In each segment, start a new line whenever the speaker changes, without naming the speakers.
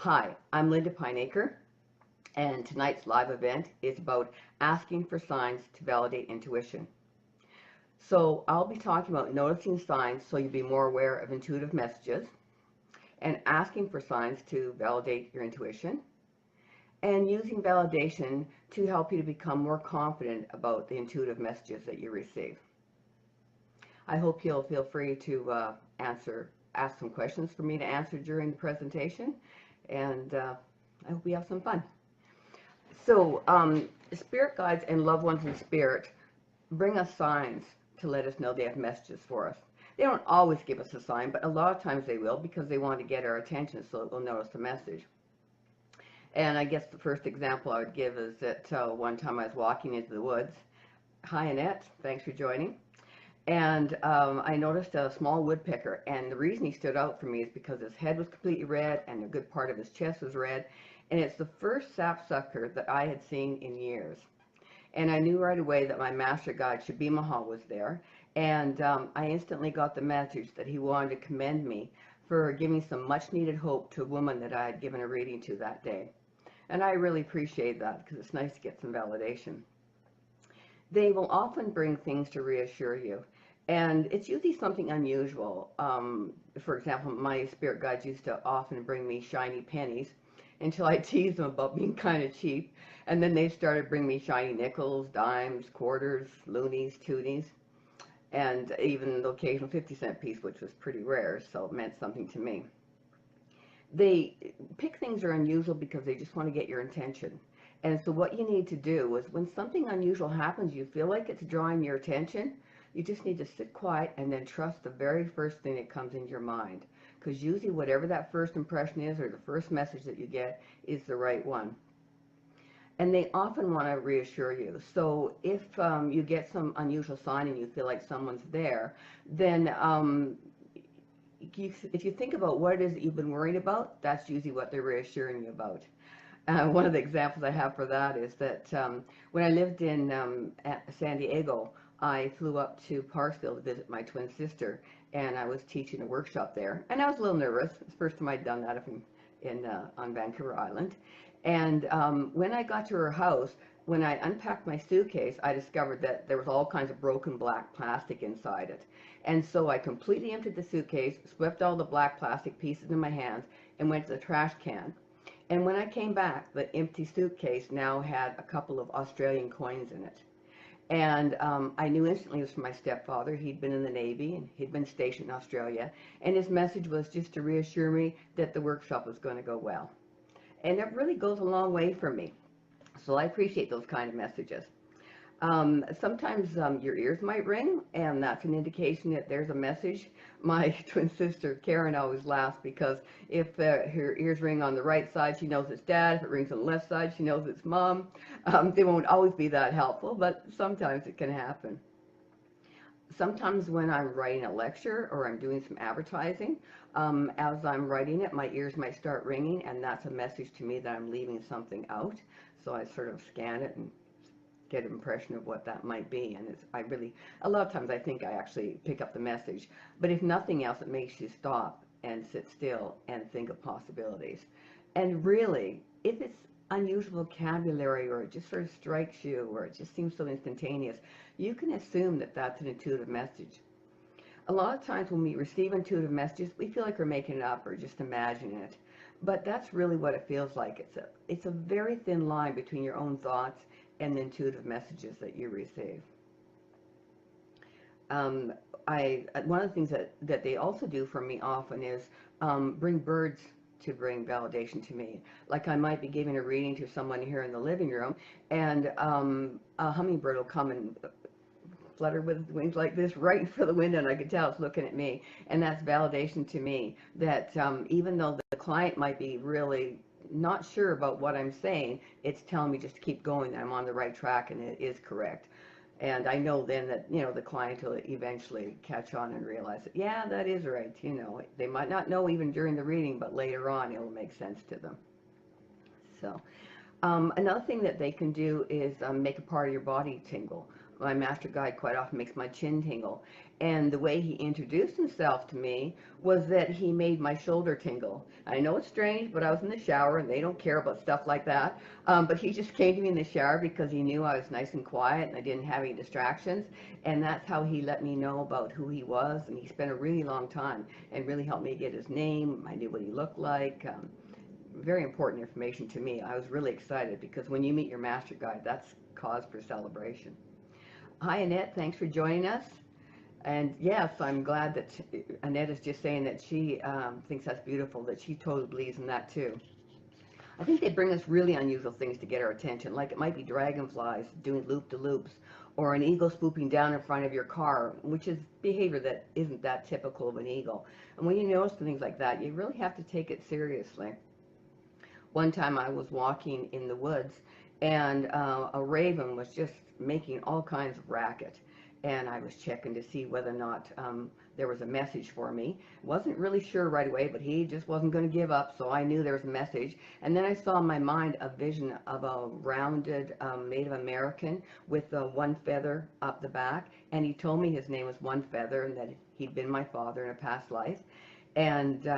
Hi, I'm Linda Pineacre, and tonight's live event is about asking for signs to validate intuition. So I'll be talking about noticing signs so you'll be more aware of intuitive messages, and asking for signs to validate your intuition, and using validation to help you to become more confident about the intuitive messages that you receive. I hope you'll feel free to ask some questions for me to answer during the presentation, and I hope we have some fun. So, spirit guides and loved ones in spirit bring us signs to let us know they have messages for us. They don't always give us a sign, but a lot of times they will because they want to get our attention so that we'll notice the message. And I guess the first example I would give is that one time I was walking into the woods. Hi, Annette. Thanks for joining. And I noticed a small woodpecker, and the reason he stood out for me is because his head was completely red and a good part of his chest was red, and it's the first sapsucker that I had seen in years. And I knew right away that my master guide, Shabi Mahal, was there, and I instantly got the message that he wanted to commend me for giving some much-needed hope to a woman that I had given a reading to that day. And I really appreciate that because it's nice to get some validation. They will often bring things to reassure you. And it's usually something unusual. For example, my spirit guides used to often bring me shiny pennies until I teased them about being kind of cheap. And then they started bringing me shiny nickels, dimes, quarters, loonies, toonies, and even the occasional 50-cent piece, which was pretty rare, so it meant something to me. They pick things that are unusual because they just want to get your attention. And so what you need to do is when something unusual happens, you feel like it's drawing your attention, you just need to sit quiet and then trust the very first thing that comes into your mind. Because usually whatever that first impression is or the first message that you get is the right one. And they often want to reassure you. So if you get some unusual sign and you feel like someone's there, then if you think about what it is that you've been worried about, that's usually what they're reassuring you about. One of the examples I have for that is that when I lived in San Diego, I flew up to Parksville to visit my twin sister, and I was teaching a workshop there. And I was a little nervous. It's the first time I'd done that on Vancouver Island. And when I got to her house, when I unpacked my suitcase, I discovered that there was all kinds of broken black plastic inside it. And so I completely emptied the suitcase, swept all the black plastic pieces in my hands, and went to the trash can. And when I came back, the empty suitcase now had a couple of Australian coins in it. And I knew instantly it was from my stepfather. He'd been in the Navy and he'd been stationed in Australia. And his message was just to reassure me that the workshop was going to go well. And that really goes a long way for me. So I appreciate those kind of messages. Sometimes your ears might ring, and that's an indication that there's a message. My twin sister Karen always laughs because if her ears ring on the right side, she knows it's dad. If it rings on the left side, she knows it's mom. They won't always be that helpful, but sometimes it can happen. Sometimes when I'm writing a lecture or I'm doing some advertising, as I'm writing it, my ears might start ringing, and that's a message to me that I'm leaving something out. So I sort of scan it and get an impression of what that might be. And a lot of times I think I actually pick up the message. But if nothing else, it makes you stop and sit still and think of possibilities. And really, if it's unusual vocabulary or it just sort of strikes you or it just seems so instantaneous, you can assume that that's an intuitive message. A lot of times when we receive intuitive messages, we feel like we're making it up or just imagining it. But that's really what it feels like. It's a very thin line between your own thoughts and the intuitive messages that you receive. One of the things that they also do for me often is bring birds to bring validation to me. Like I might be giving a reading to someone here in the living room, and a hummingbird will come and flutter with its wings like this right in front of the window, and I can tell it's looking at me. And that's validation to me that even though the client might be really not sure about what I'm saying, it's telling me just to keep going, that I'm on the right track and it is correct. And I know then that, the client will eventually catch on and realize that, yeah, that is right. They might not know even during the reading, but later on it'll make sense to them. So another thing that they can do is make a part of your body tingle. My master guide quite often makes my chin tingle. And the way he introduced himself to me was that he made my shoulder tingle. I know it's strange, but I was in the shower and they don't care about stuff like that. But he just came to me in the shower because he knew I was nice and quiet and I didn't have any distractions. And that's how he let me know about who he was. And he spent a really long time and really helped me get his name. I knew what he looked like. Very important information to me. I was really excited because when you meet your master guide, that's cause for celebration. Hi, Annette. Thanks for joining us. And yes, I'm glad that Annette is just saying that she thinks that's beautiful, that she totally believes in that too. I think they bring us really unusual things to get our attention, like it might be dragonflies doing loop-de-loops, or an eagle swooping down in front of your car, which is behavior that isn't that typical of an eagle. And when you notice things like that, you really have to take it seriously. One time I was walking in the woods, and a raven was just making all kinds of racket. And I was checking to see whether or not there was a message for me. Wasn't really sure right away, but he just wasn't going to give up, so I knew there was a message. And then I saw in my mind a vision of a rounded Native American with one feather up the back, and he told me his name was One Feather and that he'd been my father in a past life. And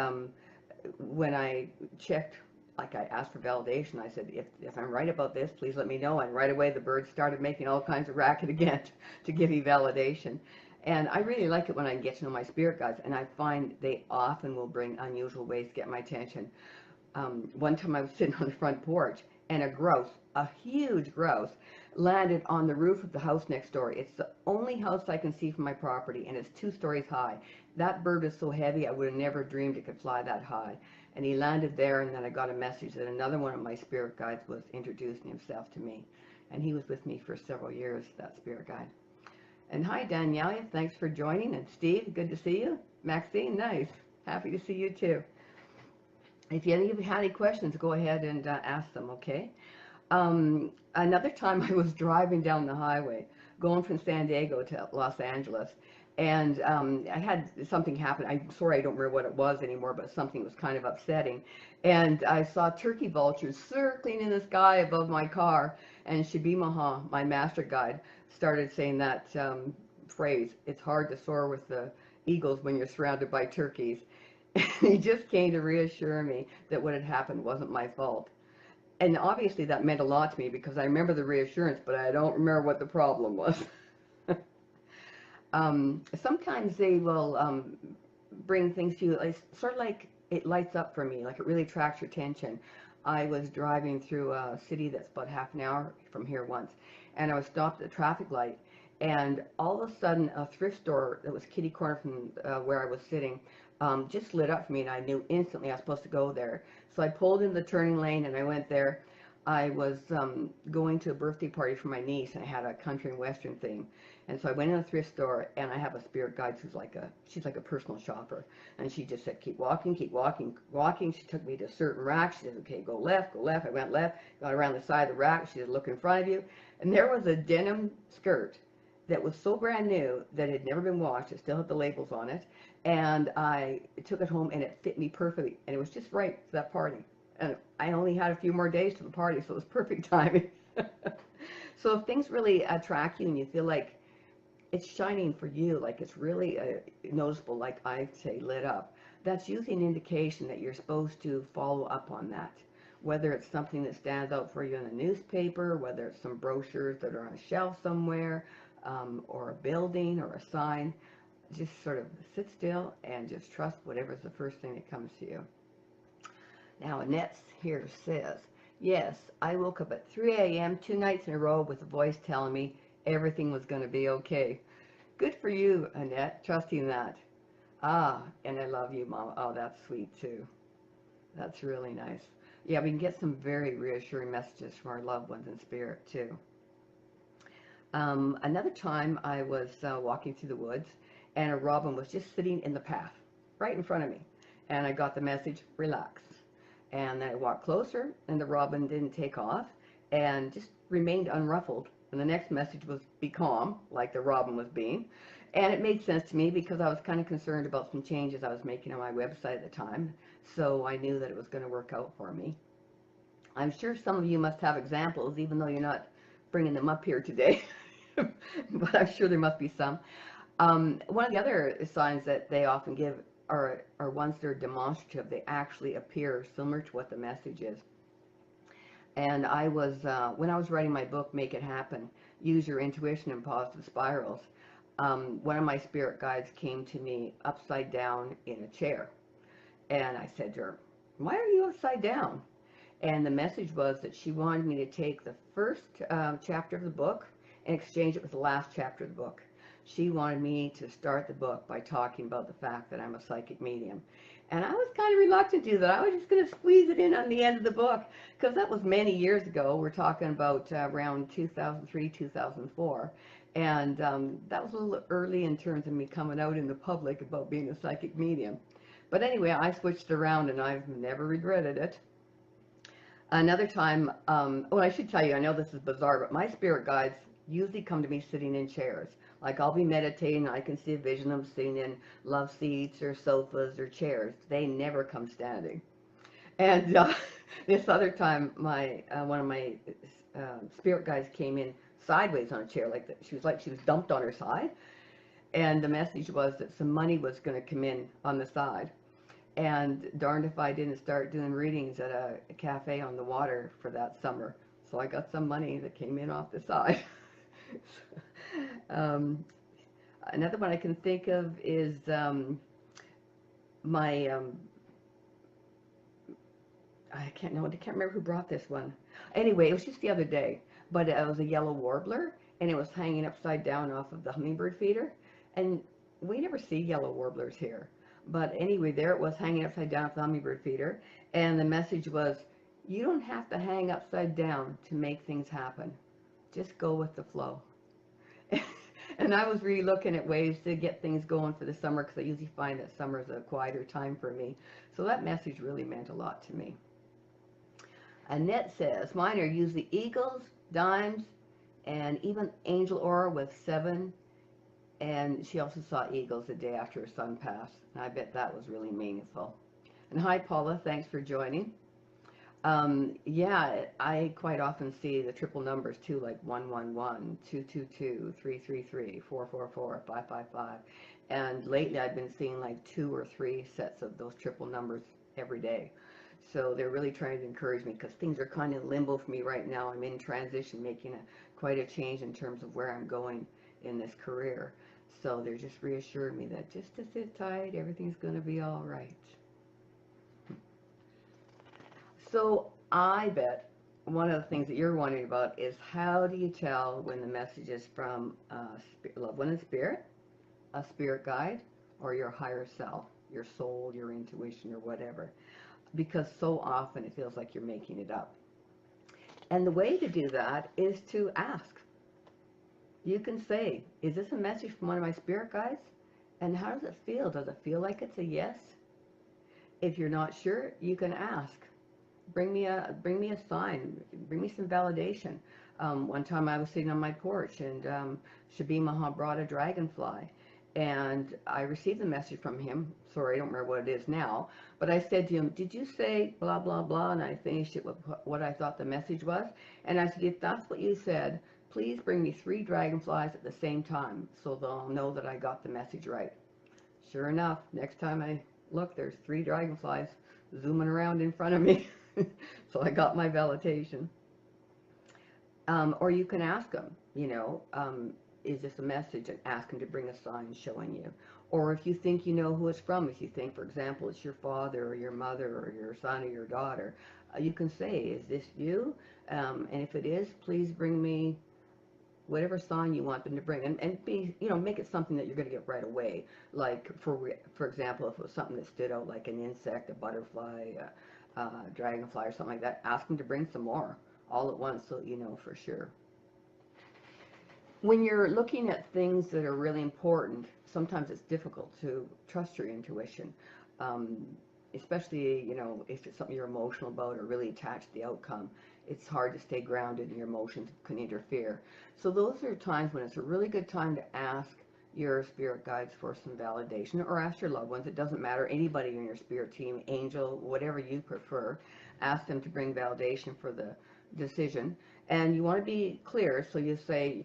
when I checked, like I asked for validation, I said, if I'm right about this, please let me know. And right away the birds started making all kinds of racket again to give me validation. And I really like it when I get to know my spirit guides, and I find they often will bring unusual ways to get my attention. One time I was sitting on the front porch, and a huge grouse, landed on the roof of the house next door. It's the only house I can see from my property, and it's 2 stories high. That bird is so heavy, I would have never dreamed it could fly that high. And he landed there, and then I got a message that another one of my spirit guides was introducing himself to me. And he was with me for several years, that spirit guide. And hi, Daniela, thanks for joining. And Steve, good to see you. Maxine, nice. Happy to see you too. If any of you had any questions, go ahead and ask them, okay? Another time I was driving down the highway, going from San Diego to Los Angeles, and I had something happen. I'm sorry I don't remember what it was anymore, but something was kind of upsetting. And I saw turkey vultures circling in the sky above my car, and Shibimaha, my master guide, started saying that phrase, it's hard to soar with the eagles when you're surrounded by turkeys. He just came to reassure me that what had happened wasn't my fault. And obviously that meant a lot to me because I remember the reassurance, but I don't remember what the problem was. Sometimes they will bring things to you, sort of like it lights up for me, like it really attracts your attention. I was driving through a city that's about half an hour from here once, and I was stopped at a traffic light, and all of a sudden a thrift store that was kitty corner from where I was sitting just lit up for me, and I knew instantly I was supposed to go there. So I pulled in the turning lane and I went there. I was going to a birthday party for my niece, and I had a country and western theme. And so I went in a thrift store, and I have a spirit guide she's like a personal shopper. And she just said, keep walking, keep walking, walking. She took me to a certain rack. She said, okay, go left, go left. I went left, got around the side of the rack. She said, look in front of you. And there was a denim skirt that was so brand new that it had never been washed. It still had the labels on it. And I took it home, and it fit me perfectly. And it was just right for that party. And I only had a few more days to the party, so it was perfect timing. So if things really attract you and you feel like it's shining for you, like it's really noticeable, like I say, lit up, that's usually an indication that you're supposed to follow up on that. Whether it's something that stands out for you in a newspaper, whether it's some brochures that are on a shelf somewhere, or a building or a sign, just sort of sit still and just trust whatever's the first thing that comes to you. Now, Annette here says, yes, I woke up at 3 a.m. 2 nights in a row with a voice telling me everything was going to be okay. Good for you, Annette, trusting that. Ah, and I love you, Mom. Oh, that's sweet, too. That's really nice. Yeah, we can get some very reassuring messages from our loved ones in spirit, too. Another time I was walking through the woods, and a robin was just sitting in the path right in front of me. And I got the message, relax. And I walked closer, and the robin didn't take off and just remained unruffled. And the next message was, be calm, like the robin was being. And it made sense to me because I was kind of concerned about some changes I was making on my website at the time. So I knew that it was going to work out for me. I'm sure some of you must have examples, even though you're not bringing them up here today. But I'm sure there must be some. One of the other signs that they often give are ones that are demonstrative. They actually appear similar to what the message is. And when I was writing my book, Make It Happen, Use Your Intuition in Positive Spirals, one of my spirit guides came to me upside down in a chair. And I said to her, "Why are you upside down?" And the message was that she wanted me to take the first chapter of the book and exchange it with the last chapter of the book. She wanted me to start the book by talking about the fact that I'm a psychic medium. And I was kind of reluctant to do that. I was just going to squeeze it in on the end of the book, because that was many years ago. We're talking about around 2003, 2004. And that was a little early in terms of me coming out in the public about being a psychic medium. But anyway, I switched around and I've never regretted it. Another time, well, I should tell you, I know this is bizarre, but my spirit guides usually come to me sitting in chairs. Like, I'll be meditating, I can see a vision of them sitting in love seats or sofas or chairs. They never come standing. And this other time, one of my spirit guides came in sideways on a chair, she was dumped on her side. And the message was that some money was going to come in on the side. And darned if I didn't start doing readings at a cafe on the water for that summer. So I got some money that came in off the side. Another one I can think of is my, I can't remember who brought this one. Anyway, it was just the other day, but it was a yellow warbler, and it was hanging upside down off of the hummingbird feeder. And we never see yellow warblers here. But anyway, there it was hanging upside down off the hummingbird feeder, and the message was, you don't have to hang upside down to make things happen. Just go with the flow. And I was really looking at ways to get things going for the summer, because I usually find that summer is a quieter time for me. So that message really meant a lot to me. Annette says, mine are usually eagles, dimes, and even angel aura with 7. And she also saw eagles the day after her son passed. And I bet that was really meaningful. And hi, Paula. Thanks for joining. Yeah, I quite often see the triple numbers too, like 111, 222, 333, 444, 555. And lately I've been seeing like 2 or 3 sets of those triple numbers every day. So they're really trying to encourage me, because things are kind of in limbo for me right now. I'm in transition, making quite a change in terms of where I'm going in this career. So they're just reassuring me that just to sit tight, everything's going to be all right. So I bet one of the things that you're wondering about is, how do you tell when the message is from a loved one in spirit, a spirit guide, or your higher self, your soul, your intuition, or whatever? Because so often it feels like you're making it up. And the way to do that is to ask. You can say, is this a message from one of my spirit guides? And how does it feel? Does it feel like it's a yes? If you're not sure, you can ask. Bring me a sign. Bring me some validation. One time I was sitting on my porch, and Shabby Maha brought a dragonfly. And I received the message from him. Sorry, I don't remember what it is now. But I said to him, did you say blah, blah, blah? And I finished it with what I thought the message was. And I said, if that's what you said, please bring me 3 dragonflies at the same time, so they'll know that I got the message right. Sure enough, next time I look, there's 3 dragonflies zooming around in front of me. So I got my validation. Or you can ask them, is this a message, and ask them to bring a sign showing you. Or if you think you know who it's from, if you think, for example, it's your father or your mother or your son or your daughter, you can say, is this you? And if it is, please bring me whatever sign you want them to bring, and be, make it something that you're going to get right away. Like, for example, if it was something that stood out, like an insect, a butterfly, a dragonfly, or something like that, ask them to bring some more all at once, so you know for sure. When you're looking at things that are really important, sometimes it's difficult to trust your intuition, especially, if it's something you're emotional about or really attached to the outcome. It's hard to stay grounded, and your emotions can interfere. So those are times when it's a really good time to ask your spirit guides for some validation, or ask your loved ones. It doesn't matter, anybody in your spirit team, angel, whatever you prefer. Ask them to bring validation for the decision, and you want to be clear. So you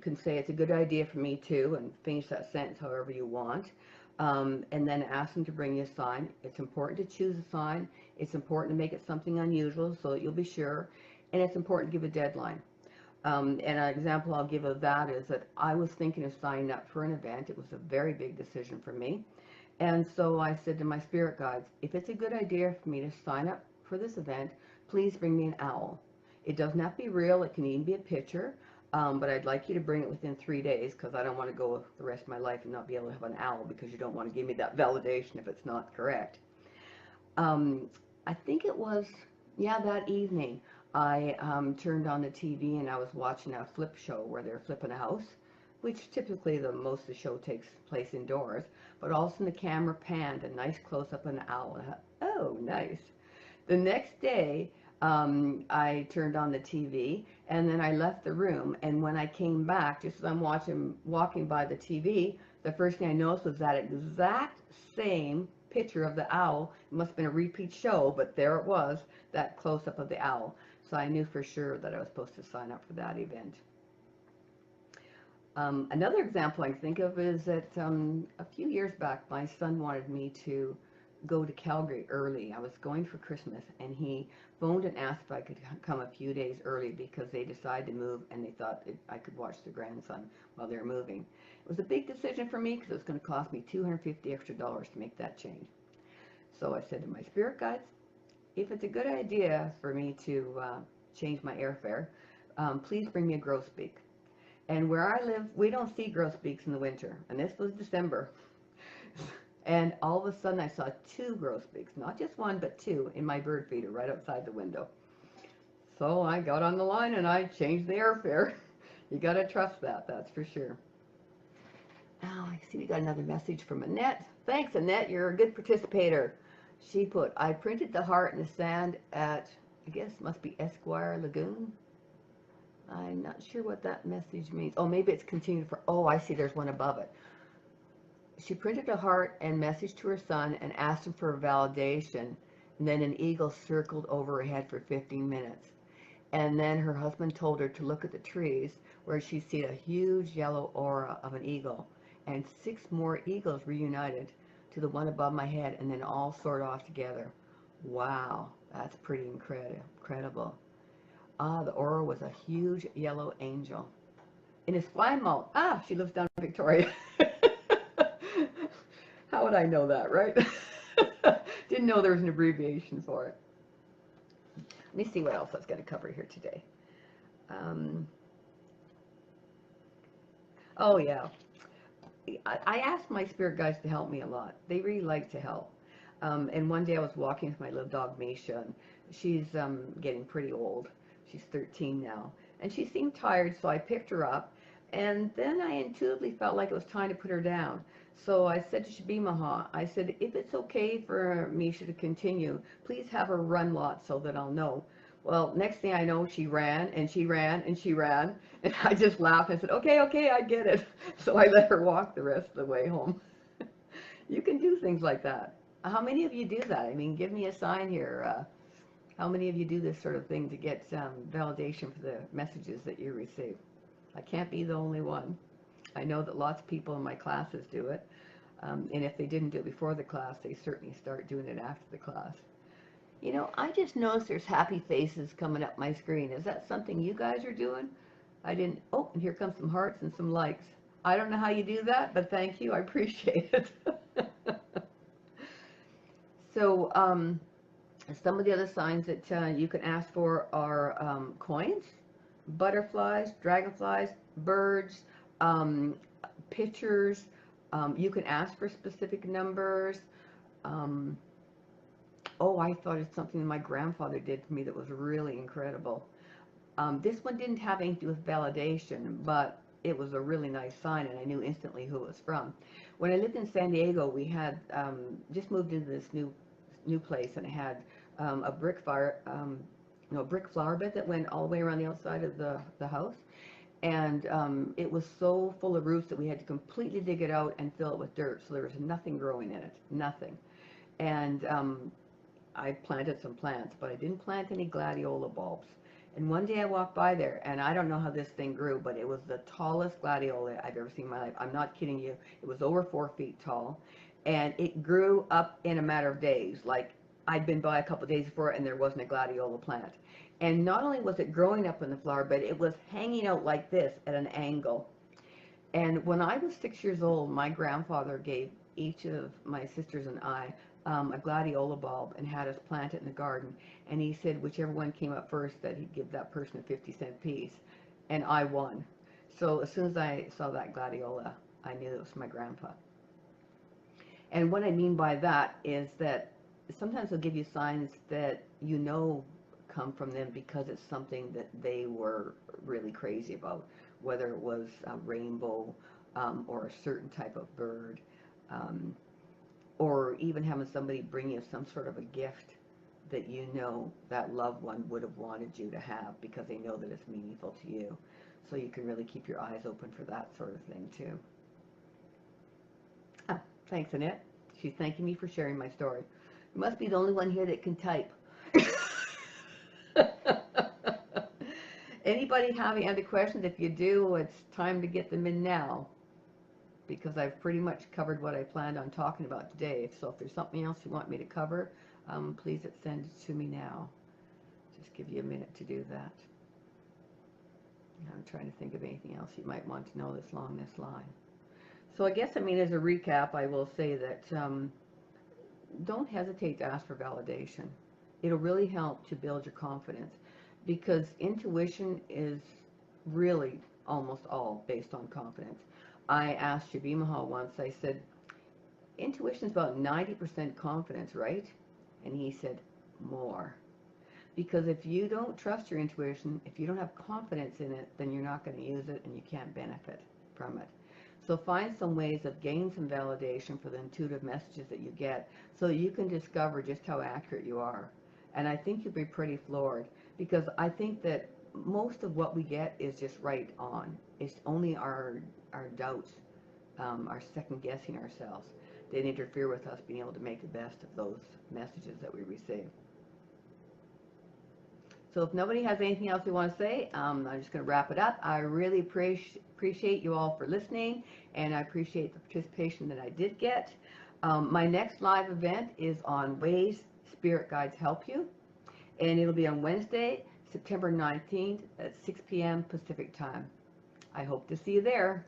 can say it's a good idea for me too, and finish that sentence however you want. And then ask them to bring you a sign. It's important to choose a sign. It's important to make it something unusual so that you'll be sure, and it's important to give a deadline. And an example I'll give of that is that I was thinking of signing up for an event. It was a very big decision for me. And so I said to my spirit guides, if it's a good idea for me to sign up for this event, please bring me an owl. It doesn't have to be real. It can even be a picture. But I'd like you to bring it within 3 days because I don't want to go the rest of my life and not be able to have an owl because you don't want to give me that validation if it's not correct. I think it was, yeah, that evening I turned on the TV and I was watching a flip show where they're flipping a house, which typically most of the show takes place indoors, but all of a sudden the camera panned a nice close-up on an owl. I thought, oh, nice. The next day, I turned on the TV and then I left the room, and when I came back, just as I'm walking by the TV, the first thing I noticed was that exact same picture of the owl. It must have been a repeat show, but there it was, that close-up of the owl. So I knew for sure that I was supposed to sign up for that event. Another example I can think of is that a few years back, my son wanted me to go to Calgary early. I was going for Christmas, and he phoned and asked if I could come a few days early because they decided to move, and they thought I could watch their grandson while they were moving. It was a big decision for me because it was going to cost me $250 extra to make that change. So I said to my spirit guides, if it's a good idea for me to change my airfare, please bring me a grosbeak. And where I live, we don't see grosbeaks in the winter, and this was December. And all of a sudden I saw 2 grosbeaks, not just one, but 2 in my bird feeder right outside the window. So I got on the line and I changed the airfare. You got to trust that, that's for sure. Now I see we got another message from Annette. Thanks, Annette, you're a good participator. She put, I printed the heart in the sand at, I guess must be Esquire Lagoon. I'm not sure what that message means. Oh, maybe it's continued for, oh, I see there's one above it. She printed a heart and message to her son and asked him for a validation. And then an eagle circled over her head for 15 minutes. And then her husband told her to look at the trees where she'd seen a huge yellow aura of an eagle. And 6 more eagles reunited to the one above my head and then all soared off together. Wow, that's pretty incredible. The aura was a huge yellow angel. In Esquimalt. Ah, she lives down in Victoria. How would I know that, right? Didn't know there was an abbreviation for it. Let me see what else I was going to cover here today. Oh, yeah. I asked my spirit guides to help me a lot. They really like to help. And one day I was walking with my little dog, Misha, and she's getting pretty old. She's 13 now. And she seemed tired, so I picked her up. And then I intuitively felt like it was time to put her down. So I said to Shabimaha, I said, if it's okay for Misha to continue, please have her run lots so that I'll know. Well, next thing I know, she ran, and she ran, and she ran. And I just laughed and said, okay, I get it. So I let her walk the rest of the way home. You can do things like that. How many of you do that? I mean, give me a sign here. How many of you do this sort of thing to get validation for the messages that you receive? I can't be the only one. I know that lots of people in my classes do it. And if they didn't do it before the class, they certainly start doing it after the class. You know, I just noticed there's happy faces coming up my screen. Is that something you guys are doing? I didn't, oh, and here comes some hearts and some likes. I don't know how you do that, but thank you, I appreciate it. So, some of the other signs that you can ask for are coins, butterflies, dragonflies, birds, pictures. You can ask for specific numbers. Oh, I thought it's something that my grandfather did for me that was really incredible. This one didn't have anything to do with validation, but it was a really nice sign, and I knew instantly who it was from. When I lived in San Diego, we had just moved into this new place, and it had a brick flower bed that went all the way around the outside of the house. And it was so full of roots that we had to completely dig it out and fill it with dirt, so there was nothing growing in it, nothing. And I planted some plants, but I didn't plant any gladiola bulbs. And one day I walked by there, and I don't know how this thing grew, but it was the tallest gladiola I've ever seen in my life. I'm not kidding you. It was over 4 feet tall, and it grew up in a matter of days. Like, I'd been by a couple days before, and there wasn't a gladiola plant. And not only was it growing up in the flower bed, it was hanging out like this at an angle. And when I was 6 years old, my grandfather gave each of my sisters and I a gladiola bulb and had us plant it in the garden. And he said whichever one came up first, that he'd give that person a 50-cent piece. And I won. So as soon as I saw that gladiola, I knew it was my grandpa. And what I mean by that is that sometimes they'll give you signs that you know come from them because it's something that they were really crazy about, whether it was a rainbow or a certain type of bird, um, or even having somebody bring you some sort of a gift that you know that loved one would have wanted you to have because they know that it's meaningful to you. So you can really keep your eyes open for that sort of thing too. Oh, thanks, Annette. She's thanking me for sharing my story. You must be the only one here that can type. Anybody have any other questions? If you do, it's time to get them in now, because I've pretty much covered what I planned on talking about today. So if there's something else you want me to cover, please send it to me now. Just give you a minute to do that. I'm trying to think of anything else you might want to know that's along this line. So I guess, I mean, as a recap, I will say that don't hesitate to ask for validation. It'll really help to build your confidence, because intuition is really almost all based on confidence. I asked Shabir Mahal once, I said, intuition is about 90% confidence, right? And he said, more. Because if you don't trust your intuition, if you don't have confidence in it, then you're not going to use it and you can't benefit from it. So find some ways of gaining some validation for the intuitive messages that you get so that you can discover just how accurate you are. And I think you'll be pretty floored, because I think that most of what we get is just right on. It's only our doubts, our second guessing ourselves, that interfere with us being able to make the best of those messages that we receive. So if nobody has anything else they want to say, I'm just going to wrap it up. I really appreciate you all for listening, and I appreciate the participation that I did get. My next live event is on Ways Spirit Guides Help You, and it'll be on Wednesday, September 19th at 6 p.m. Pacific Time. I hope to see you there.